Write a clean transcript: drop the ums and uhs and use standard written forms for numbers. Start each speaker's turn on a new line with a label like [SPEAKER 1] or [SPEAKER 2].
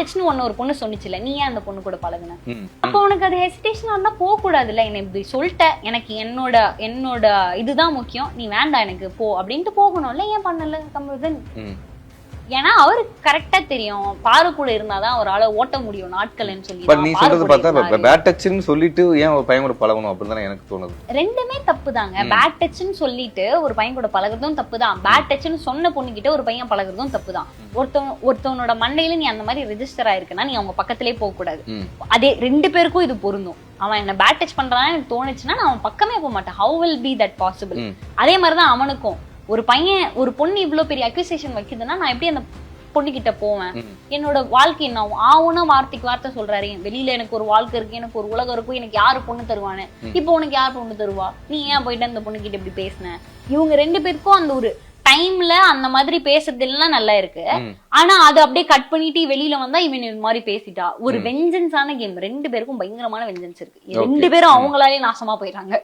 [SPEAKER 1] டச்னு ஒன்னு ஒரு பொண்ணு சொன்னிச்சுல, நீ ஏன் அந்த பொண்ணு கூட பழகுன? அப்ப உனக்கு அது ஹெசிடேஷன் இருந்தா போக கூடாதுல்ல. என்ன இப்படி சொல்லிட்ட, எனக்கு என்னோட இதுதான் முக்கியம், நீ வேண்டாம் எனக்கு போ அப்படின்ட்டு போகணும்ல. ஏன் பண்ணல கமருதீன்? ஏன்னா அவருக்கு கரெக்டா தெரியும், பாரு கூட இருந்தாதான் ஒரு ஆளை ஓட்ட முடியும் நாட்கள்னு சொல்லி.
[SPEAKER 2] நீ சொல்றது பார்த்தா பேட் டச்னு சொல்லிட்டு ஏன் ஒரு பையன் கூட பழகணும் அப்படின்னு எனக்கு தோணுது.
[SPEAKER 1] ரெண்டுமே தப்பு தாங்க. பேட் டச்னு சொல்லிட்டு ஒரு பையன் கூட பழகுறதும் தப்பு தான், பேட் டச்னு சொன்ன பொண்ணு கிட்ட ஒரு பையன் பழகுறதும் தப்பு தான். ஒருத்தவனோட மண்டையில நீ அந்த மாதிரி ரெஜிஸ்டர் ஆயிருக்குன்னா நீ அவங்க பக்கத்திலே போக கூடாது. அதே ரெண்டு பேருக்கும் இது பொருந்தும். அவன் என்ன பேட் டச் பண்றான்னு எனக்கு தோணுச்சுன்னா நான் அவன் பக்கமே போக மாட்டேன். How will be that possible? அதே மாதிரிதான் அவனுக்கும். ஒரு பையன் ஒரு பொண்ணு இவ்வளவு பெரிய அக்யூசேஷன் வைக்குதுன்னா நான் எப்படி அந்த பொண்ணு கிட்ட போவேன்? என்னோட வாழ்க்கை என்ன ஆவுனா வார்த்தைக்கு வார்த்தை சொல்றாரு, வெளியில எனக்கு ஒரு வாழ்க்கை இருக்கு, எனக்கு ஒரு உலகம் இருக்கும், எனக்கு யாரு பொண்ணு தருவானு? இப்போ உனக்கு யார் பொண்ணு தருவா? நீ ஏன் போயிட்டு அந்த பொண்ணு கிட்ட இப்படி பேசின? இவங்க ரெண்டு பேருக்கும் அந்த ஒரு டைம்ல அந்த மாதிரி பேசுறது எல்லாம் நல்லா இருக்கு. ஆனா அது அப்படியே கட் பண்ணிட்டு வெளியில வந்தா இவன் இது மாதிரி பேசிட்டா. ஒரு வெஞ்சன்ஸான கேம். ரெண்டு பேருக்கும் பயங்கரமான வெஞ்சன்ஸ் இருக்கு. ரெண்டு பேரும் அவங்களாலே நாசமா போயிடுறாங்க.